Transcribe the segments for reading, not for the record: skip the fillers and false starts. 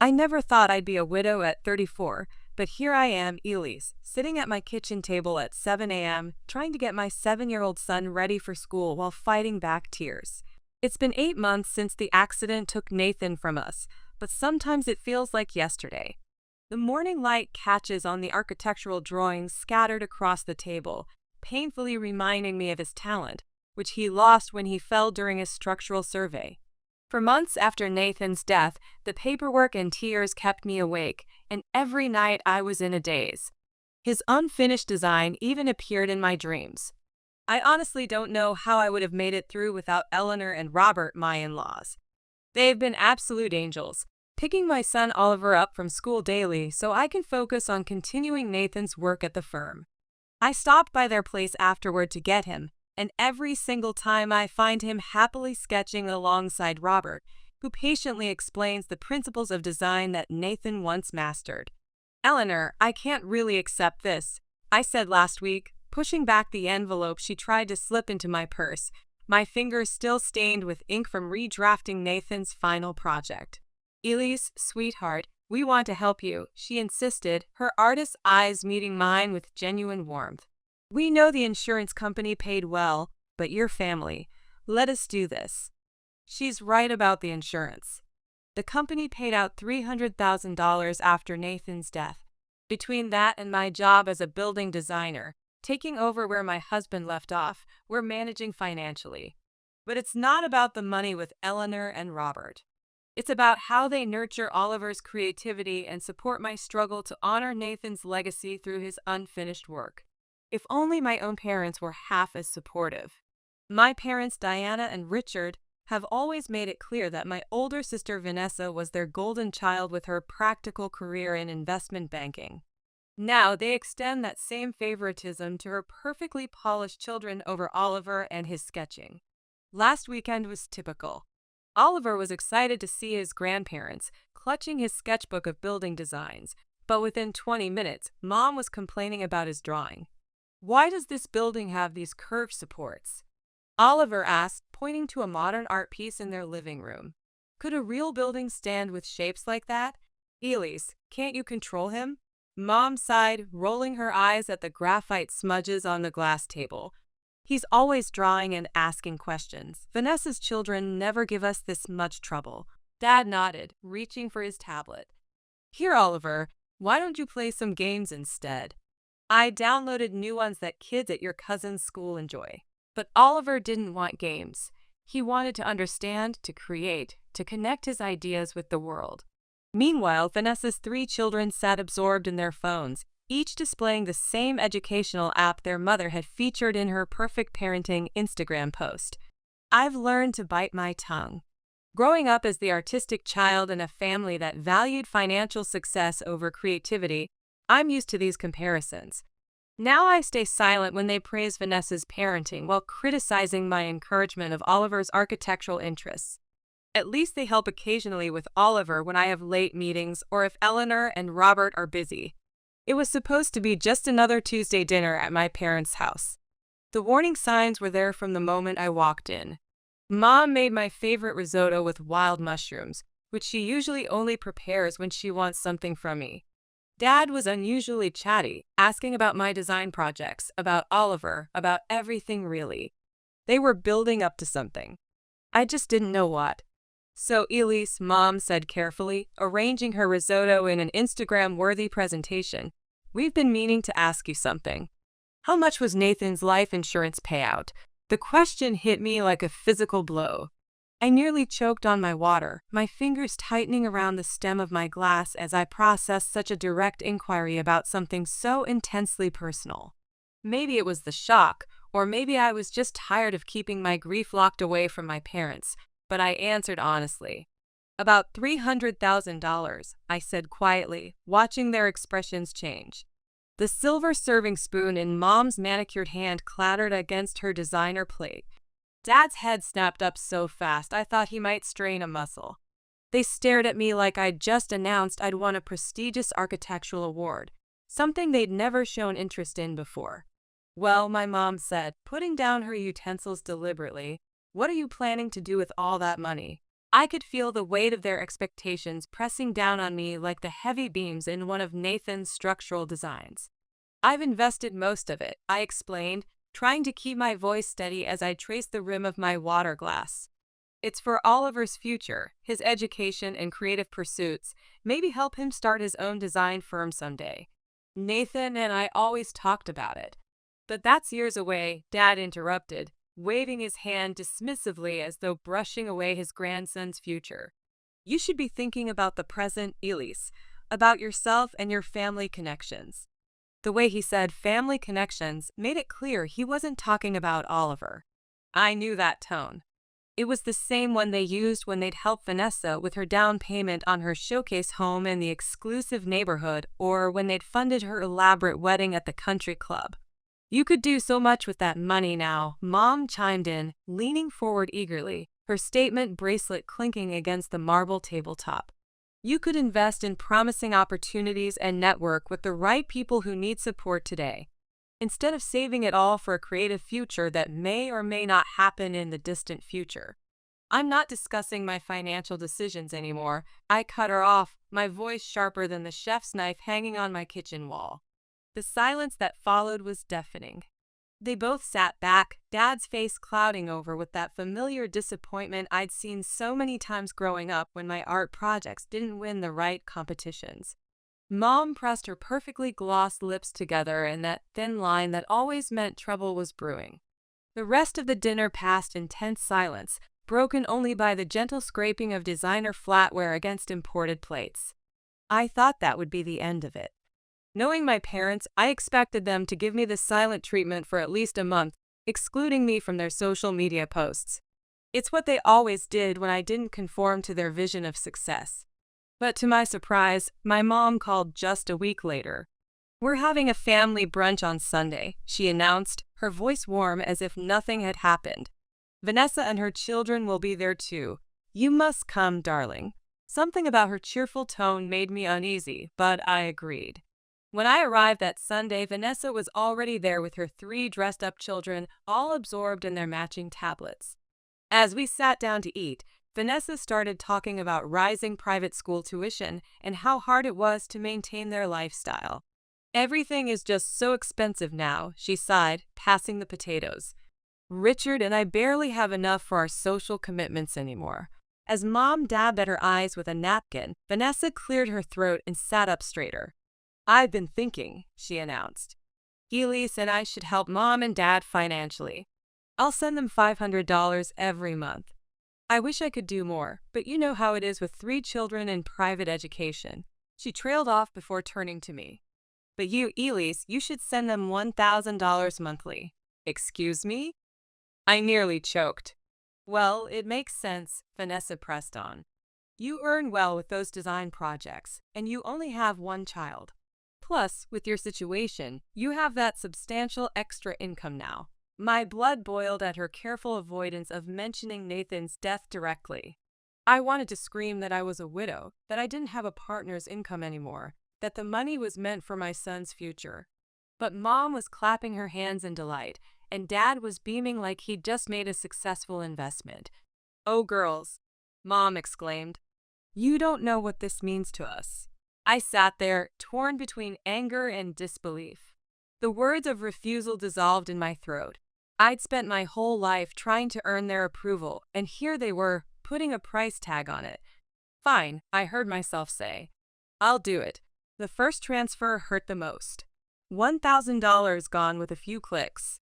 I never thought I'd be a widow at 34, but here I am, Elise, sitting at my kitchen table at 7 a.m., trying to get my 7-year-old son ready for school while fighting back tears. It's been 8 months since the accident took Nathan from us, but sometimes it feels like yesterday. The morning light catches on the architectural drawings scattered across the table, painfully reminding me of his talent, which he lost when he fell during his structural survey. For months after Nathan's death, the paperwork and tears kept me awake, and every night I was in a daze. His unfinished design even appeared in my dreams. I honestly don't know how I would have made it through without Eleanor and Robert, my in-laws. They've been absolute angels, picking my son Oliver up from school daily so I can focus on continuing Nathan's work at the firm. I stopped by their place afterward to get him, and every single time I find him happily sketching alongside Robert, who patiently explains the principles of design that Nathan once mastered. "Eleanor, I can't really accept this," I said last week, pushing back the envelope she tried to slip into my purse, my fingers still stained with ink from redrafting Nathan's final project. "Elise, sweetheart, we want to help you," she insisted, her artist's eyes meeting mine with genuine warmth. "We know the insurance company paid well, but your family. Let us do this." She's right about the insurance. The company paid out $300,000 after Nathan's death. Between that and my job as a building designer, taking over where my husband left off, we're managing financially. But it's not about the money with Eleanor and Robert. It's about how they nurture Oliver's creativity and support my struggle to honor Nathan's legacy through his unfinished work. If only my own parents were half as supportive. My parents, Diana and Richard, have always made it clear that my older sister Vanessa was their golden child with her practical career in investment banking. Now they extend that same favoritism to her perfectly polished children over Oliver and his sketching. Last weekend was typical. Oliver was excited to see his grandparents, clutching his sketchbook of building designs, but within 20 minutes, Mom was complaining about his drawing. "Why does this building have these curved supports?" Oliver asked, pointing to a modern art piece in their living room. "Could a real building stand with shapes like that?" "Elise, can't you control him?" Mom sighed, rolling her eyes at the graphite smudges on the glass table. "He's always drawing and asking questions. Vanessa's children never give us this much trouble." Dad nodded, reaching for his tablet. "Here, Oliver, why don't you play some games instead? I downloaded new ones that kids at your cousin's school enjoy." But Oliver didn't want games. He wanted to understand, to create, to connect his ideas with the world. Meanwhile, Vanessa's 3 children sat absorbed in their phones, each displaying the same educational app their mother had featured in her perfect parenting Instagram post. I've learned to bite my tongue. Growing up as the artistic child in a family that valued financial success over creativity, I'm used to these comparisons. Now I stay silent when they praise Vanessa's parenting while criticizing my encouragement of Oliver's architectural interests. At least they help occasionally with Oliver when I have late meetings or if Eleanor and Robert are busy. It was supposed to be just another Tuesday dinner at my parents' house. The warning signs were there from the moment I walked in. Mom made my favorite risotto with wild mushrooms, which she usually only prepares when she wants something from me. Dad was unusually chatty, asking about my design projects, about Oliver, about everything really. They were building up to something. I just didn't know what. "So, Elise," Mom said carefully, arranging her risotto in an Instagram-worthy presentation, "we've been meaning to ask you something. How much was Nathan's life insurance payout?" The question hit me like a physical blow. I nearly choked on my water, my fingers tightening around the stem of my glass as I processed such a direct inquiry about something so intensely personal. Maybe it was the shock, or maybe I was just tired of keeping my grief locked away from my parents, but I answered honestly. "About $300,000, I said quietly, watching their expressions change. The silver serving spoon in Mom's manicured hand clattered against her designer plate. Dad's head snapped up so fast I thought he might strain a muscle. They stared at me like I'd just announced I'd won a prestigious architectural award, something they'd never shown interest in before. "Well," my mom said, putting down her utensils deliberately, "what are you planning to do with all that money?" I could feel the weight of their expectations pressing down on me like the heavy beams in one of Nathan's structural designs. I've invested most of it, I explained, trying to keep my voice steady as I traced the rim of my water glass. It's for Oliver's future, his education and creative pursuits, maybe help him start his own design firm someday. Nathan and I always talked about it. But that's years away, Dad interrupted, waving his hand dismissively as though brushing away his grandson's future. You should be thinking about the present, Elise, about yourself and your family connections. The way he said family connections made it clear he wasn't talking about Oliver. I knew that tone. It was the same one they used when they'd helped Vanessa with her down payment on her showcase home in the exclusive neighborhood, or when they'd funded her elaborate wedding at the country club. You could do so much with that money now, Mom chimed in, leaning forward eagerly, her statement bracelet clinking against the marble tabletop. You could invest in promising opportunities and network with the right people who need support today, instead of saving it all for a creative future that may or may not happen in the distant future. I'm not discussing my financial decisions anymore, I cut her off, my voice sharper than the chef's knife hanging on my kitchen wall. The silence that followed was deafening. They both sat back, Dad's face clouding over with that familiar disappointment I'd seen so many times growing up when my art projects didn't win the right competitions. Mom pressed her perfectly glossed lips together in that thin line that always meant trouble was brewing. The rest of the dinner passed in tense silence, broken only by the gentle scraping of designer flatware against imported plates. I thought that would be the end of it. Knowing my parents, I expected them to give me the silent treatment for at least a month, excluding me from their social media posts. It's what they always did when I didn't conform to their vision of success. But to my surprise, my mom called just a week later. "We're having a family brunch on Sunday," she announced, her voice warm as if nothing had happened. "Vanessa and her children will be there too. You must come, darling." Something about her cheerful tone made me uneasy, but I agreed. When I arrived that Sunday, Vanessa was already there with her 3 dressed-up children, all absorbed in their matching tablets. As we sat down to eat, Vanessa started talking about rising private school tuition and how hard it was to maintain their lifestyle. "Everything is just so expensive now," she sighed, passing the potatoes. "Richard and I barely have enough for our social commitments anymore." As Mom dabbed at her eyes with a napkin, Vanessa cleared her throat and sat up straighter. "I've been thinking," she announced. "Elise and I should help Mom and Dad financially. I'll send them $500 every month. I wish I could do more, but you know how it is with 3 children in private education." She trailed off before turning to me. "But you, Elise, you should send them $1,000 monthly." "Excuse me?" I nearly choked. "Well, it makes sense," Vanessa pressed on. "You earn well with those design projects, and you only have 1 child. Plus, with your situation, you have that substantial extra income now." My blood boiled at her careful avoidance of mentioning Nathan's death directly. I wanted to scream that I was a widow, that I didn't have a partner's income anymore, that the money was meant for my son's future. But Mom was clapping her hands in delight, and Dad was beaming like he'd just made a successful investment. "Oh, girls," Mom exclaimed, "you don't know what this means to us." I sat there, torn between anger and disbelief. The words of refusal dissolved in my throat. I'd spent my whole life trying to earn their approval, and here they were, putting a price tag on it. "Fine," I heard myself say. "I'll do it." The first transfer hurt the most. $1,000 gone with a few clicks.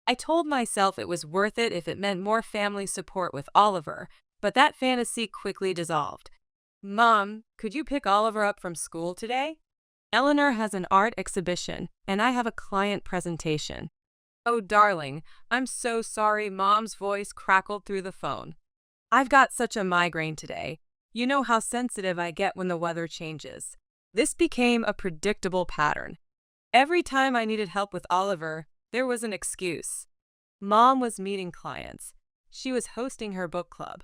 I told myself it was worth it if it meant more family support with Oliver, but that fantasy quickly dissolved. "Mom, could you pick Oliver up from school today? Eleanor has an art exhibition, and I have a client presentation." "Oh, darling, I'm so sorry," Mom's voice crackled through the phone. "I've got such a migraine today. You know how sensitive I get when the weather changes." This became a predictable pattern. Every time I needed help with Oliver, there was an excuse. Mom was meeting clients. She was hosting her book club.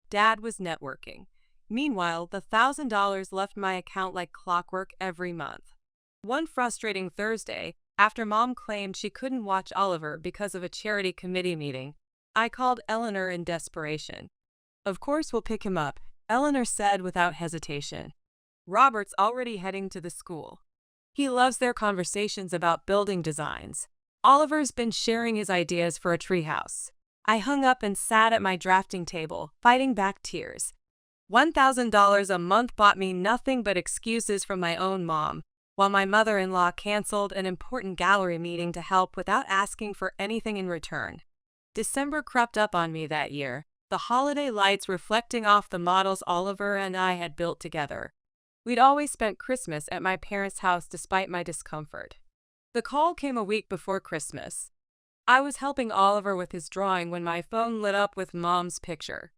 Dad was networking. Meanwhile, the $1,000 left my account like clockwork every month. One frustrating Thursday, after Mom claimed she couldn't watch Oliver because of a charity committee meeting, I called Eleanor in desperation. Of course we'll pick him up, Eleanor said without hesitation. Robert's already heading to the school. He loves their conversations about building designs. Oliver's been sharing his ideas for a treehouse. I hung up and sat at my drafting table, fighting back tears. $1,000 a month bought me nothing but excuses from my own mom, while my mother-in-law canceled an important gallery meeting to help without asking for anything in return. December crept up on me that year, the holiday lights reflecting off the models Oliver and I had built together. We'd always spent Christmas at my parents' house despite my discomfort. The call came a week before Christmas. I was helping Oliver with his drawing when my phone lit up with Mom's picture.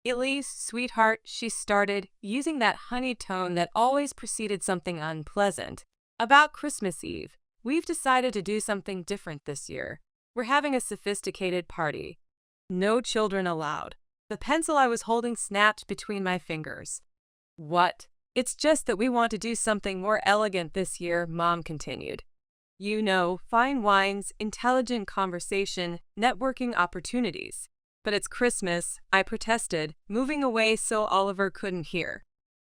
"Elise, sweetheart," she started, using that honeyed tone that always preceded something unpleasant. "About Christmas Eve, we've decided to do something different this year. We're having a sophisticated party. No children allowed." The pencil I was holding snapped between my fingers. "What?" "It's just that we want to do something more elegant this year," Mom continued. "You know, fine wines, intelligent conversation, networking opportunities." "But it's Christmas," I protested, moving away so Oliver couldn't hear.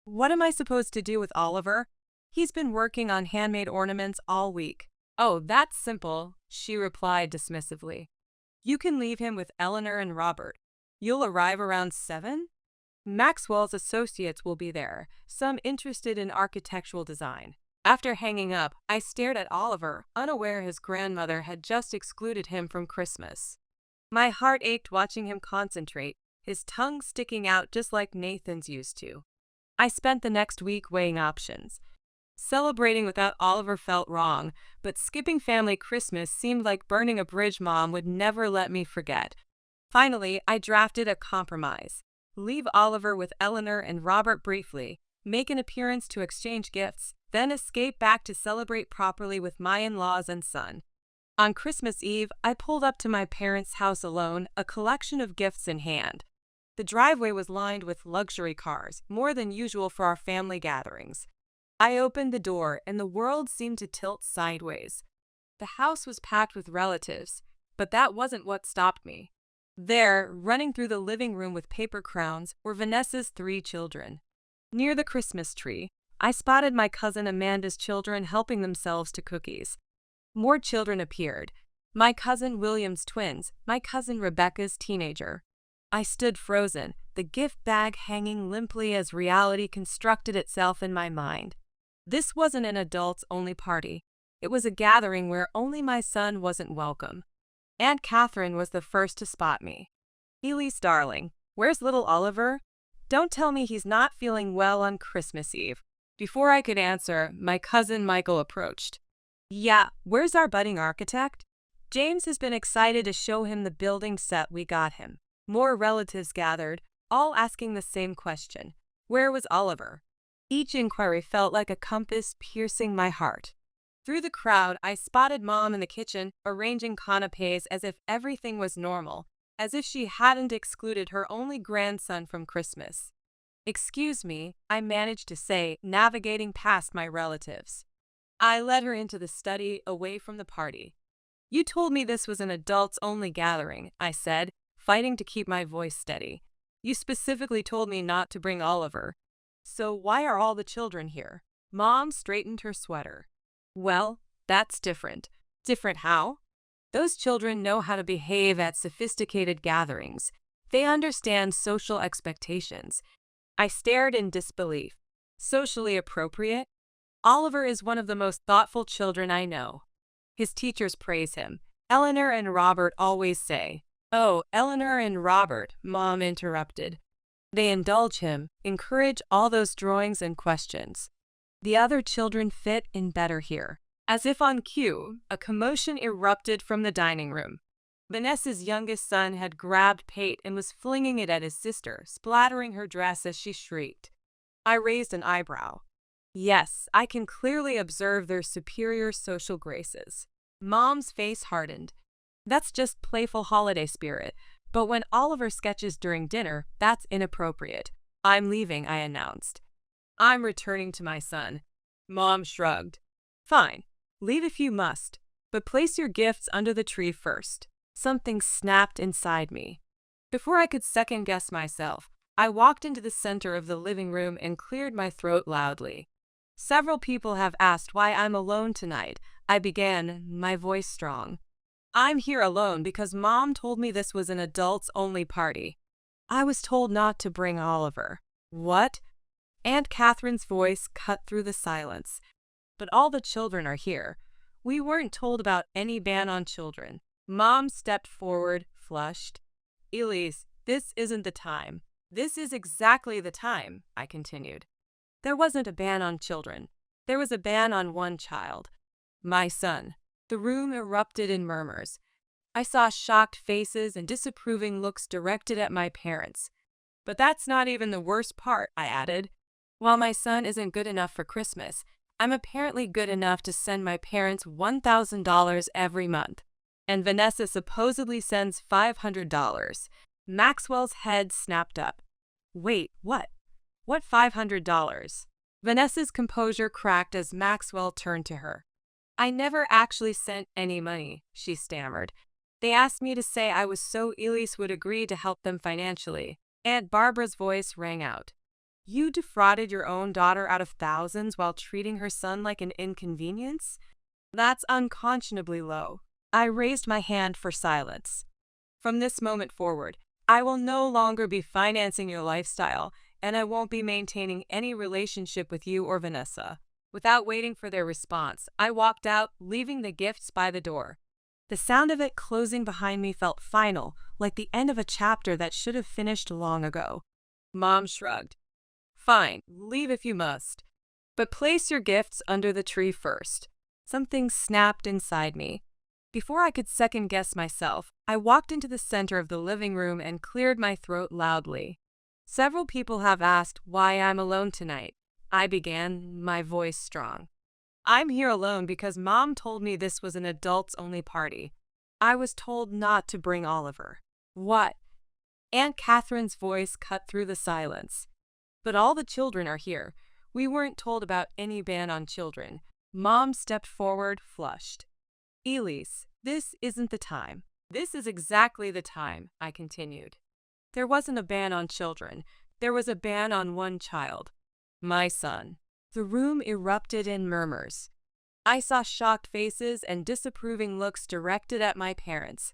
"What am I supposed to do with Oliver? He's been working on handmade ornaments all week." "Oh, that's simple," she replied dismissively. "You can leave him with Eleanor and Robert. You'll arrive around 7? Maxwell's associates will be there, some interested in architectural design." After hanging up, I stared at Oliver, unaware his grandmother had just excluded him from Christmas. My heart ached watching him concentrate, his tongue sticking out just like Nathan's used to. I spent the next week weighing options. Celebrating without Oliver felt wrong, but skipping family Christmas seemed like burning a bridge Mom would never let me forget. Finally, I drafted a compromise. Leave Oliver with Eleanor and Robert briefly, make an appearance to exchange gifts, then escape back to celebrate properly with my in-laws and son. On Christmas Eve, I pulled up to my parents' house alone, a collection of gifts in hand. The driveway was lined with luxury cars, more than usual for our family gatherings. I opened the door, and the world seemed to tilt sideways. The house was packed with relatives, but that wasn't what stopped me. There, running through the living room with paper crowns, were Vanessa's 3 children. Near the Christmas tree, I spotted my cousin Amanda's children helping themselves to cookies. More children appeared. My cousin William's twins, my cousin Rebecca's teenager. I stood frozen, the gift bag hanging limply as reality constructed itself in my mind. This wasn't an adults-only party. It was a gathering where only my son wasn't welcome. Aunt Catherine was the first to spot me. "Elise, darling, where's little Oliver? Don't tell me he's not feeling well on Christmas Eve." Before I could answer, my cousin Michael approached. "Yeah, where's our budding architect? James has been excited to show him the building set we got him." More relatives gathered, all asking the same question. Where was Oliver? Each inquiry felt like a compass piercing my heart. Through the crowd, I spotted Mom in the kitchen, arranging canapes as if everything was normal, as if she hadn't excluded her only grandson from Christmas. "Excuse me," I managed to say, navigating past my relatives. I led her into the study, away from the party. "You told me this was an adults-only gathering," I said, fighting to keep my voice steady. "You specifically told me not to bring Oliver. So why are all the children here?" Mom straightened her sweater. "Well, that's different." "Different how?" "Those children know how to behave at sophisticated gatherings. They understand social expectations." I stared in disbelief. "Socially appropriate?" "Oliver is one of the most thoughtful children I know. His teachers praise him. Eleanor and Robert always say." "Oh, Eleanor and Robert," Mom interrupted. "They indulge him, encourage all those drawings and questions. The other children fit in better here." As if on cue, a commotion erupted from the dining room. Vanessa's youngest son had grabbed Pate and was flinging it at his sister, splattering her dress as she shrieked. I raised an eyebrow. "Yes, I can clearly observe their superior social graces." Mom's face hardened. "That's just playful holiday spirit, but when Oliver sketches during dinner, that's inappropriate." "I'm leaving," I announced. "I'm returning to my son." Mom shrugged. "Fine, leave if you must, but place your gifts under the tree first." Something snapped inside me. Before I could second-guess myself, I walked into the center of the living room and cleared my throat loudly. Several people have asked why I'm alone tonight. I began, my voice strong. I'm here alone because Mom told me this was an adults-only party. I was told not to bring Oliver. What? Aunt Catherine's voice cut through the silence. But all the children are here. We weren't told about any ban on children. Mom stepped forward, flushed. Elise, this isn't the time. This is exactly the time, I continued. There wasn't a ban on children. There was a ban on one child. My son. The room erupted in murmurs. I saw shocked faces and disapproving looks directed at my parents. But that's not even the worst part, I added. While my son isn't good enough for Christmas, I'm apparently good enough to send my parents $1,000 every month. And Vanessa supposedly sends $500. Maxwell's head snapped up. Wait, what? What $500? Vanessa's composure cracked as Maxwell turned to her. I never actually sent any money, she stammered. They asked me to say I was so Elise would agree to help them financially. Aunt Barbara's voice rang out. You defrauded your own daughter out of thousands while treating her son like an inconvenience? That's unconscionably low. I raised my hand for silence. From this moment forward, I will no longer be financing your lifestyle, and I won't be maintaining any relationship with you or Vanessa. Without waiting for their response, I walked out, leaving the gifts by the door. The sound of it closing behind me felt final, like the end of a chapter that should have finished long ago. Mom shrugged. Fine, leave if you must. But place your gifts under the tree first. Something snapped inside me. Before I could second-guess myself, I walked into the center of the living room and cleared my throat loudly. Several people have asked why I'm alone tonight. I began, my voice strong. I'm here alone because Mom told me this was an adults-only party. I was told not to bring Oliver. What? Aunt Catherine's voice cut through the silence. But all the children are here. We weren't told about any ban on children. Mom stepped forward, flushed. Elise, this isn't the time. This is exactly the time, I continued. There wasn't a ban on children. There was a ban on one child. My son. The room erupted in murmurs. I saw shocked faces and disapproving looks directed at my parents.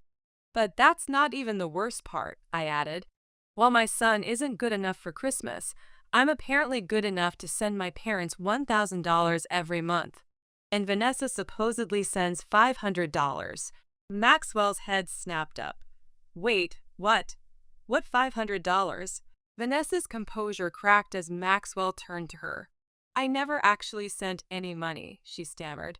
But that's not even the worst part, I added. While my son isn't good enough for Christmas, I'm apparently good enough to send my parents $1,000 every month. And Vanessa supposedly sends $500. Maxwell's head snapped up. Wait, what? What $500? Vanessa's composure cracked as Maxwell turned to her. I never actually sent any money, she stammered.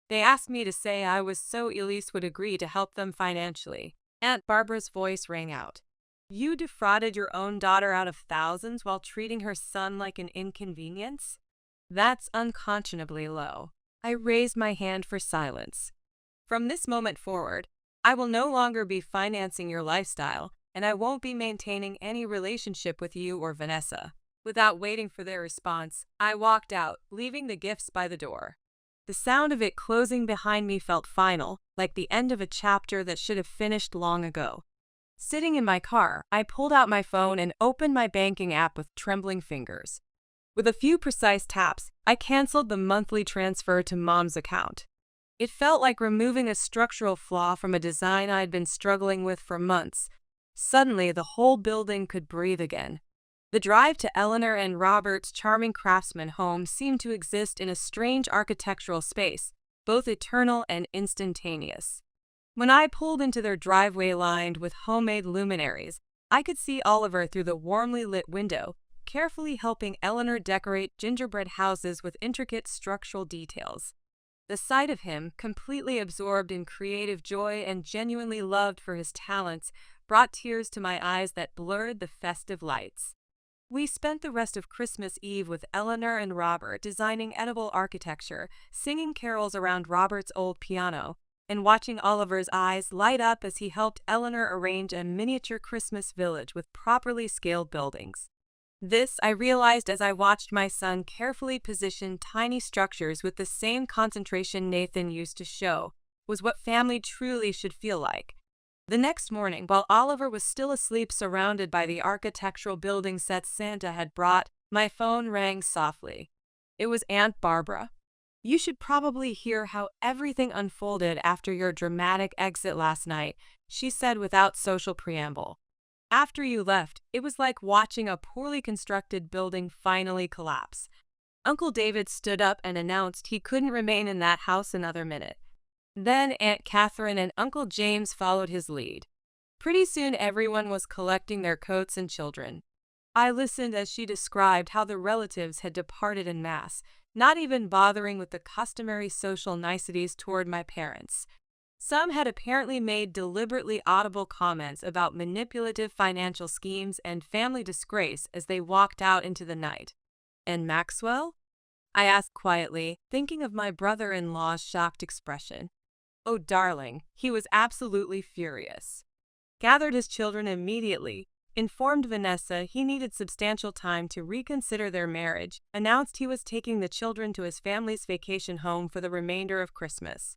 They asked me to say I was so Elise would agree to help them financially. Aunt Barbara's voice rang out. You defrauded your own daughter out of thousands while treating her son like an inconvenience? That's unconscionably low. I raised my hand for silence. From this moment forward, I will no longer be financing your lifestyle, and I won't be maintaining any relationship with you or Vanessa. Without waiting for their response, I walked out, leaving the gifts by the door. The sound of it closing behind me felt final, like the end of a chapter that should have finished long ago. Sitting in my car, I pulled out my phone and opened my banking app with trembling fingers. With a few precise taps, I canceled the monthly transfer to Mom's account. It felt like removing a structural flaw from a design I'd been struggling with for months. Suddenly, the whole building could breathe again. The drive to Eleanor and Robert's charming craftsman home seemed to exist in a strange architectural space, both eternal and instantaneous. When I pulled into their driveway lined with homemade luminaries, I could see Oliver through the warmly lit window, carefully helping Eleanor decorate gingerbread houses with intricate structural details. The sight of him, completely absorbed in creative joy and genuinely loved for his talents, brought tears to my eyes that blurred the festive lights. We spent the rest of Christmas Eve with Eleanor and Robert designing edible architecture, singing carols around Robert's old piano, and watching Oliver's eyes light up as he helped Eleanor arrange a miniature Christmas village with properly scaled buildings. This, I realized as I watched my son carefully position tiny structures with the same concentration Nathan used to show, was what family truly should feel like. The next morning, while Oliver was still asleep surrounded by the architectural building sets Santa had brought, my phone rang softly. It was Aunt Barbara. "You should probably hear how everything unfolded after your dramatic exit last night," she said without social preamble. "After you left, it was like watching a poorly constructed building finally collapse." Uncle David stood up and announced he couldn't remain in that house another minute. Then Aunt Catherine and Uncle James followed his lead. Pretty soon everyone was collecting their coats and children. I listened as she described how the relatives had departed en masse, not even bothering with the customary social niceties toward my parents. Some had apparently made deliberately audible comments about manipulative financial schemes and family disgrace as they walked out into the night. "And Maxwell?" I asked quietly, thinking of my brother-in-law's shocked expression. "Oh, darling, he was absolutely furious. Gathered his children immediately, informed Vanessa he needed substantial time to reconsider their marriage, announced he was taking the children to his family's vacation home for the remainder of Christmas."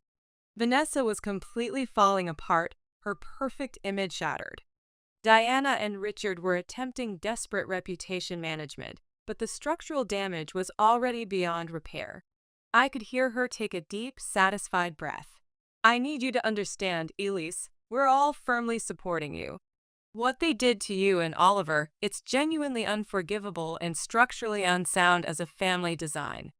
Vanessa was completely falling apart, her perfect image shattered. Diana and Richard were attempting desperate reputation management, but the structural damage was already beyond repair. I could hear her take a deep, satisfied breath. "I need you to understand, Elise, we're all firmly supporting you. What they did to you and Oliver, it's genuinely unforgivable and structurally unsound as a family design."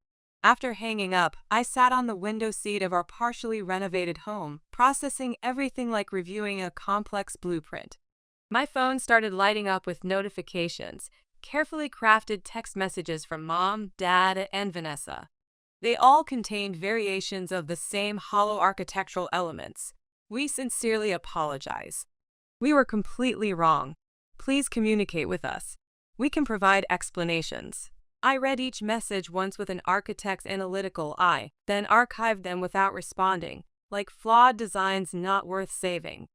After hanging up, I sat on the window seat of our partially renovated home, processing everything like reviewing a complex blueprint. My phone started lighting up with notifications, carefully crafted text messages from Mom, Dad, and Vanessa. They all contained variations of the same hollow architectural elements. "We sincerely apologize. We were completely wrong. Please communicate with us. We can provide explanations." I read each message once with an architect's analytical eye, then archived them without responding, like flawed designs not worth saving.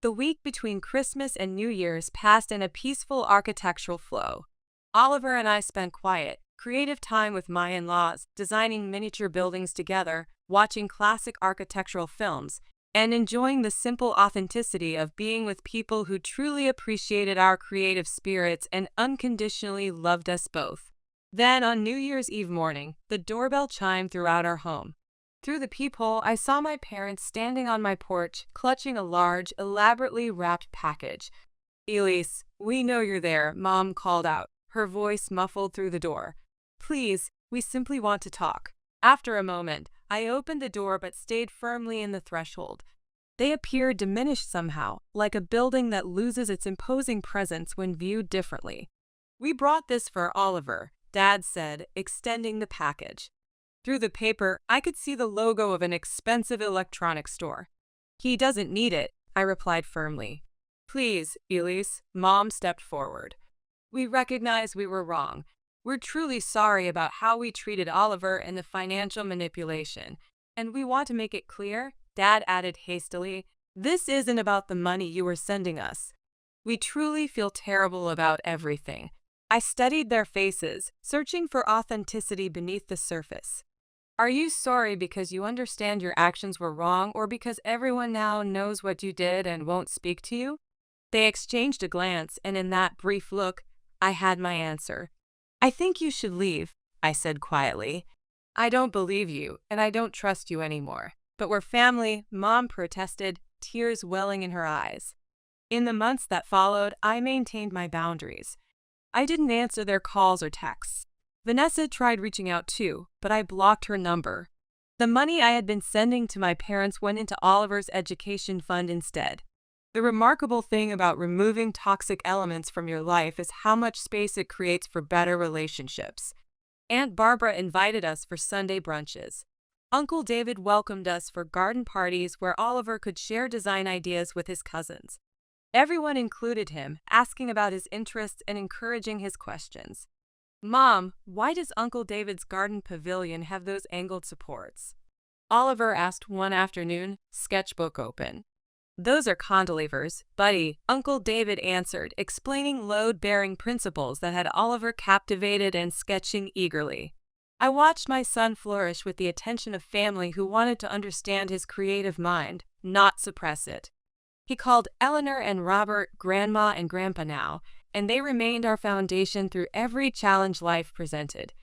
The week between Christmas and New Year's passed in a peaceful architectural flow. Oliver and I spent quiet, creative time with my in-laws, designing miniature buildings together, watching classic architectural films, and enjoying the simple authenticity of being with people who truly appreciated our creative spirits and unconditionally loved us both. Then, on New Year's Eve morning, the doorbell chimed throughout our home. Through the peephole, I saw my parents standing on my porch, clutching a large, elaborately wrapped package. "Elise, we know you're there," Mom called out, her voice muffled through the door. "Please, we simply want to talk." After a moment, I opened the door but stayed firmly in the threshold. They appeared diminished somehow, like a building that loses its imposing presence when viewed differently. "We brought this for Oliver," Dad said, extending the package. Through the paper, I could see the logo of an expensive electronics store. "He doesn't need it," I replied firmly. "Please, Elise," Mom stepped forward. "We recognize we were wrong. We're truly sorry about how we treated Oliver and the financial manipulation. And we want to make it clear," Dad added hastily, "this isn't about the money you were sending us. We truly feel terrible about everything." I studied their faces, searching for authenticity beneath the surface. "Are you sorry because you understand your actions were wrong, or because everyone now knows what you did and won't speak to you?" They exchanged a glance, and in that brief look, I had my answer. "I think you should leave," I said quietly. "I don't believe you, and I don't trust you anymore. But we're family," Mom protested, tears welling in her eyes. In the months that followed, I maintained my boundaries. I didn't answer their calls or texts. Vanessa tried reaching out too, but I blocked her number. The money I had been sending to my parents went into Oliver's education fund instead. The remarkable thing about removing toxic elements from your life is how much space it creates for better relationships. Aunt Barbara invited us for Sunday brunches. Uncle David welcomed us for garden parties where Oliver could share design ideas with his cousins. Everyone included him, asking about his interests and encouraging his questions. "Mom, why does Uncle David's garden pavilion have those angled supports?" Oliver asked one afternoon, sketchbook open. "Those are cantilevers, buddy," Uncle David answered, explaining load-bearing principles that had Oliver captivated and sketching eagerly. I watched my son flourish with the attention of family who wanted to understand his creative mind, not suppress it. He called Eleanor and Robert Grandma and Grandpa now, and they remained our foundation through every challenge life presented.